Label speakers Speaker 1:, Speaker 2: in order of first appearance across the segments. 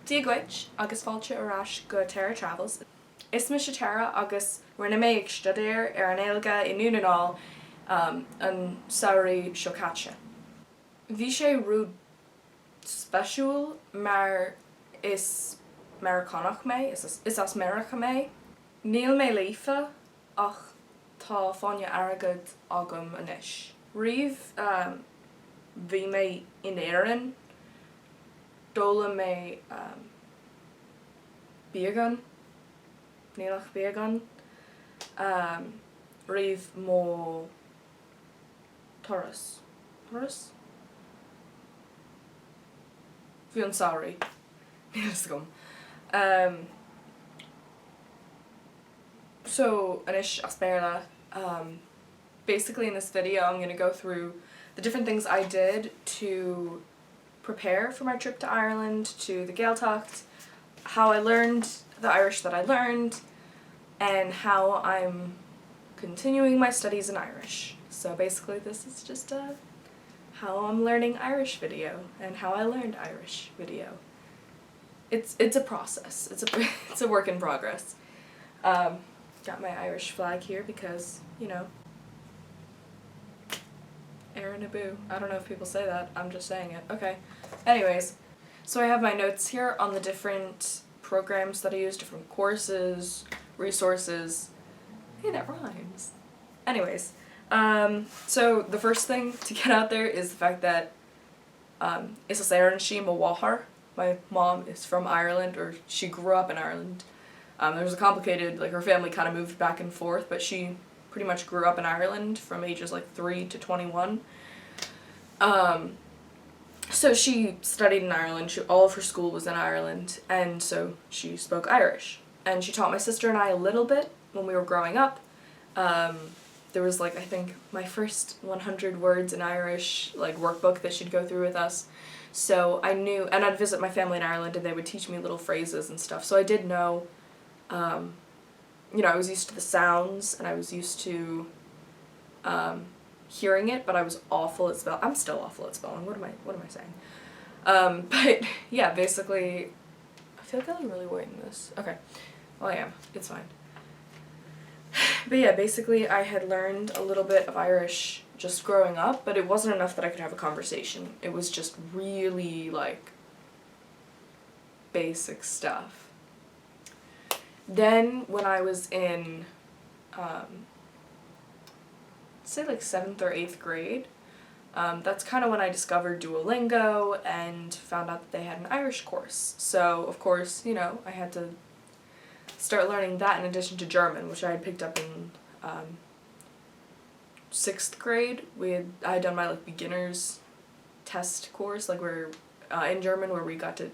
Speaker 1: Díagwich agus fáilte arás go Terra Travels. Is me se Terra agus rinne mé ag studéir ar an éilge in Núnanáil an saoirí seocáte. Bhí sé rud speisiúil mar is Americanach mé, is as America mé. Níl mé lífa ach tá fáinne airgid agam anois. Riamh bhí mé in éireann, dóla mé bíogan, nílach bíogan, riamh mó Taurus. Taurus? Bhí an saoirí. Nílas gom. So, anois as béarla, basically in this video I'm going to go through the different things I did to prepare for my trip to Ireland, to the Gaeltacht, how I learned the Irish that I learned, and how I'm continuing my studies in Irish. So basically this is just a how I'm learning Irish video and how I learned Irish video. It's a process. It's a work in progress. Got my Irish flag here because, you know, Erin Abu. I don't know if people say that, I'm just saying it. Okay. Anyways, so I have my notes here on the different programs that I use, different courses, resources. Hey, that rhymes. Anyways, so the first thing to get out there is the fact that is this Erin she Mawahar. My mom is from Ireland, or she grew up in Ireland. There was a complicated, like her family kind of moved back and forth, but she pretty much grew up in Ireland from ages like 3 to 21. So she studied in Ireland, all of her school was in Ireland, and so she spoke Irish. And she taught my sister and I a little bit when we were growing up. There was like, I think, my first 100 words in Irish, like, workbook that she'd go through with us. So I knew, and I'd visit my family in Ireland and they would teach me little phrases and stuff. So I did know, you know, I was used to the sounds and I was used to hearing it, but I was awful at spelling. I'm still awful at spelling. What am I saying? But yeah, basically, I feel like I'm really waiting this. Okay, well I am. It's fine. But yeah, basically I had learned a little bit of Irish just growing up, but it wasn't enough that I could have a conversation. It was just really, like, basic stuff. Then when I was in, say like 7th or 8th grade, that's kind of when I discovered Duolingo and found out that they had an Irish course. So, of course, you know, I had to start learning that in addition to German, which I had picked up in 6th grade. I had done my like beginner's test course, like where in German, where we got to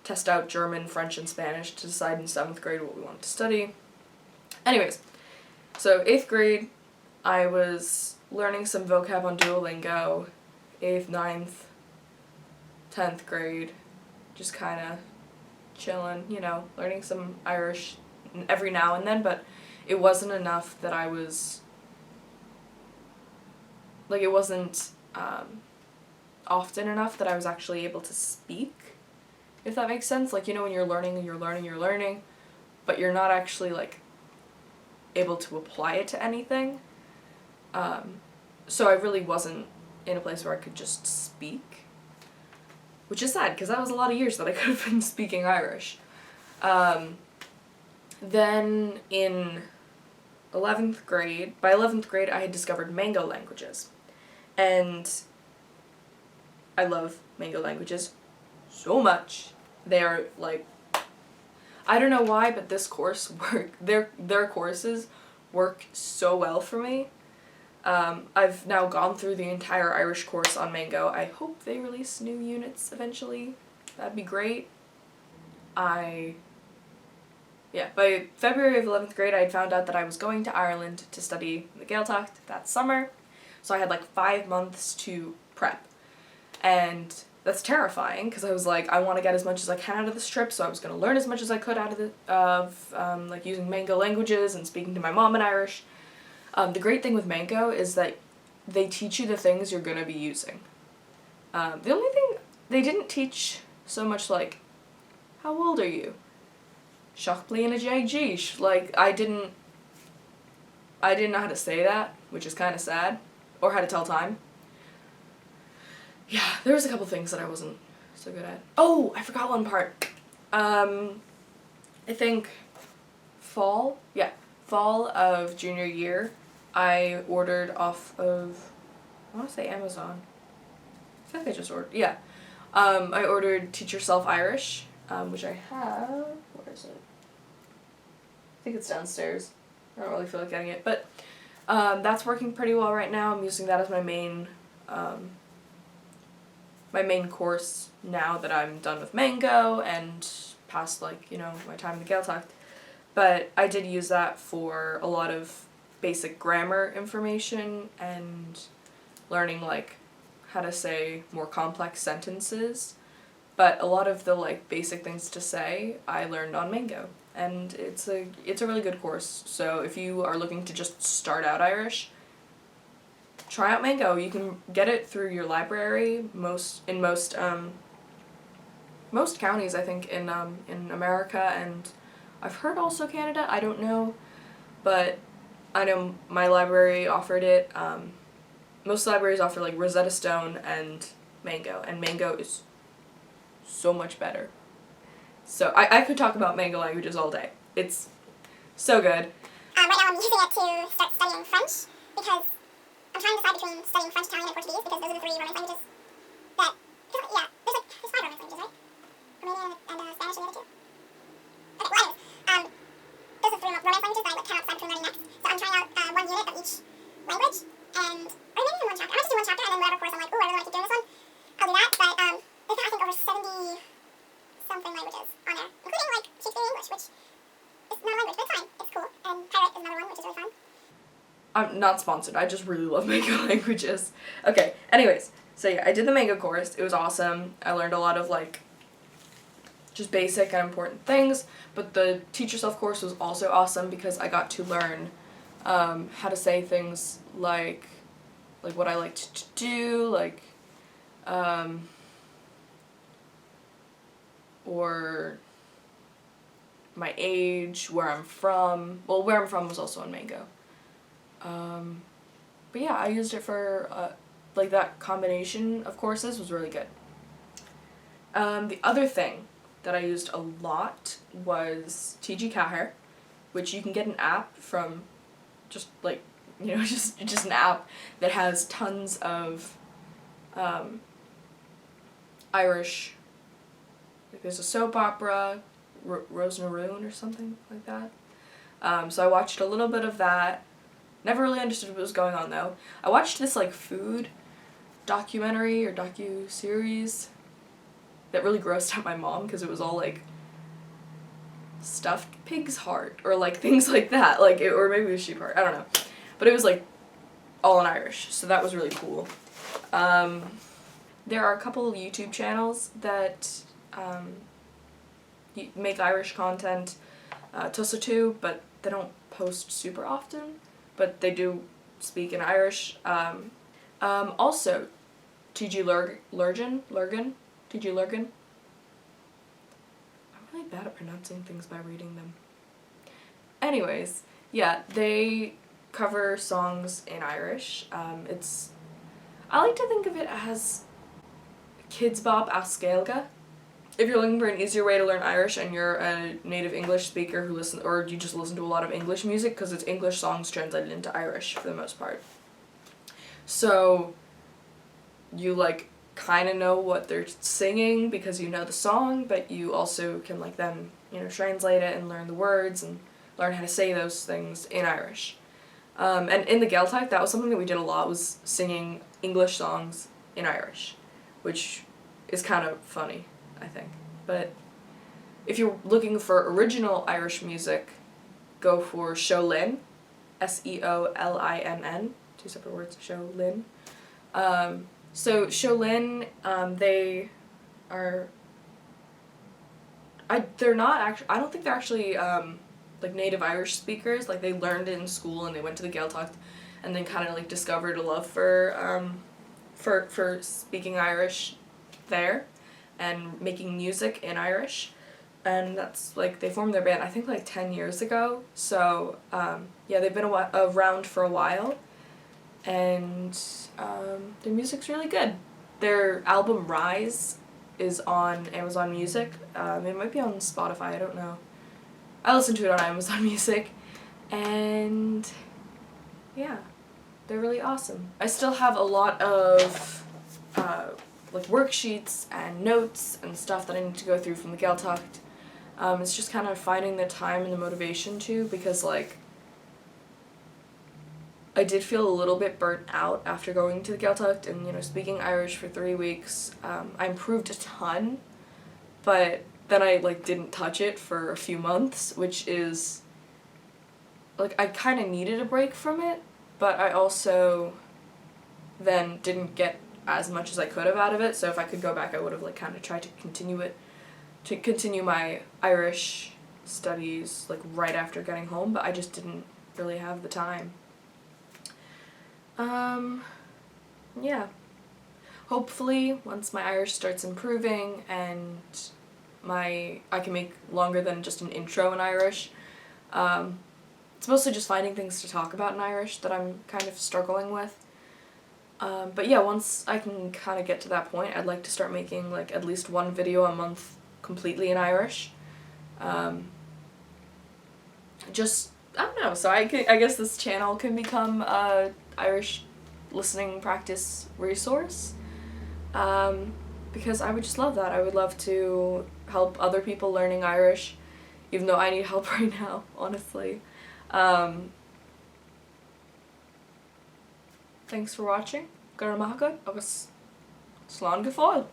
Speaker 1: test out German, French, and Spanish to decide in 7th grade what we wanted to study. Anyways, so 8th grade, I was learning some vocab on Duolingo. 8th, 9th, 10th grade, just kind of chilling, you know, learning some Irish every now and then, but it wasn't enough that I was, like, it wasn't often enough that I was actually able to speak, if that makes sense. Like, you know, when you're learning, but you're not actually, like, able to apply it to anything. So I really wasn't in a place where I could just speak, which is sad, because that was a lot of years that I could have been speaking Irish. Then in 11th grade, by 11th grade I had discovered Mango languages, and I love Mango languages so much. They are, like, I don't know why, but this course their courses work so well for me. I've now gone through the entire Irish course on Mango. I hope they release new units eventually. That'd be great. By February of 11th grade I had found out that I was going to Ireland to study the Gaeltacht that summer. So I had like 5 months to prep. And that's terrifying, because I was like, I want to get as much as I can out of this trip, so I was going to learn as much as I could out of like using Mango languages and speaking to my mom in Irish. The great thing with Mango is that they teach you the things you're going to be using. The only thing, they didn't teach so much like How old are you? Seach bliana JG. Like, I didn't know how to say that, which is kind of sad, or how to tell time. Yeah, there was a couple things that I wasn't so good at. Oh, I forgot one part. I think fall of junior year, I ordered off of, I want to say Amazon. I think I just ordered, yeah. I ordered Teach Yourself Irish, which I have, where is it? I think it's downstairs. I don't really feel like getting it, but that's working pretty well right now. I'm using that as my main course now that I'm done with Mango and past, like, you know, my time in the Gaeltacht. But I did use that for a lot of basic grammar information and learning, like, how to say more complex sentences. But a lot of the, like, basic things to say I learned on Mango. And it's a really good course. So if you are looking to just start out Irish, try out Mango. You can get it through your library. Most counties, I think, in America, and I've heard also Canada. I don't know, but I know my library offered it. Most libraries offer, like, Rosetta Stone and Mango is so much better. So I could talk about Mango languages all day. It's so good.
Speaker 2: Right now I'm using it to start studying French, because I'm trying to decide between studying French, Italian, and Portuguese, because those are the 3 Romance languages that, yeah, there's 5 Romance languages, right? Romanian and Spanish are the other 2. Okay, well anyways, those are the 3 Romance languages that I, like, cannot decide between learning next. So I'm trying out 1 unit of each language, and, or maybe even 1 chapter. I might just do 1 chapter, and then whatever course I'm like, ooh, I really want to keep doing this one, I'll do that. But they've got, I think, over 70-something languages on there, including, like, Shakespeare English, which is not a language, but it's fine. It's cool. And Pirate is another one, which is really fun.
Speaker 1: I'm not sponsored. I just really love Mango languages. Okay, anyways, so yeah, I did the Mango course. It was awesome. I learned a lot of, like, just basic and important things, but the Teach Yourself course was also awesome because I got to learn how to say things like what I liked to do, like, or my age, where I'm from. Well, where I'm from was also on Mango. But yeah, I used it for, like, that combination of courses was really good. The other thing that I used a lot was TG Cahir, which you can get an app from just, like, you know, just an app that has tons of Irish, like, there's a soap opera, Rose Maroon or something like that. So I watched a little bit of that. Never really understood what was going on, though. I watched this, like, food documentary or docu-series that really grossed out my mom because it was all, like, stuffed pig's heart or, like, things like that. Like, or maybe it was sheep heart. I don't know. But it was, like, all in Irish, so that was really cool. There are a couple of YouTube channels that make Irish content, Tusa too, but they don't post super often. But they do speak in Irish. Also, TG Lurgan. I'm really bad at pronouncing things by reading them. Anyways, yeah, they cover songs in Irish. I like to think of it as Kids Bop Ascailga. If you're looking for an easier way to learn Irish and you're a native English speaker or you just listen to a lot of English music, because it's English songs translated into Irish for the most part. So you, like, kind of know what they're singing because you know the song, but you also can, like, then, you know, translate it and learn the words and learn how to say those things in Irish. And in the Gaeltacht, that was something that we did a lot, was singing English songs in Irish, which is kind of funny, I think. But if you're looking for original Irish music, go for Seolinn, Seolinn, 2 separate words, Seolinn. So Seolinn, they are, they're not actually, I don't think they're actually, like, native Irish speakers. Like, they learned it in school and they went to the Gaeltacht and then kind of, like, discovered a love for speaking Irish there and making music in Irish. and that's like they formed their band I think like 10 years ago. So yeah, they've been around for a while, and their music's really good. Their album Rise is on Amazon Music. It might be on Spotify, I don't know. I listened to it on Amazon Music, and yeah, they're really awesome. I still have a lot of like worksheets and notes and stuff that I need to go through from the Gaeltacht. It's just kind of finding the time and the motivation to, because like I did feel a little bit burnt out after going to the Gaeltacht and, you know, speaking Irish for 3 weeks. I improved a ton, but then I like didn't touch it for a few months, which is like I kind of needed a break from it, but I also then didn't get as much as I could have out of it. So if I could go back, I would have like kind of tried to continue my Irish studies like right after getting home, but I just didn't really have the time. Yeah. Hopefully, once my Irish starts improving and I can make longer than just an intro in Irish, it's mostly just finding things to talk about in Irish that I'm kind of struggling with. But yeah, once I can kind of get to that point, I'd like to start making like at least one video a month completely in Irish. Just, I don't know, so I guess this channel can become a Irish listening practice resource, because I would just love that. I would love to help other people learning Irish, even though I need help right now, honestly. Thanks for watching. Gur maith agat agus slán go fáil.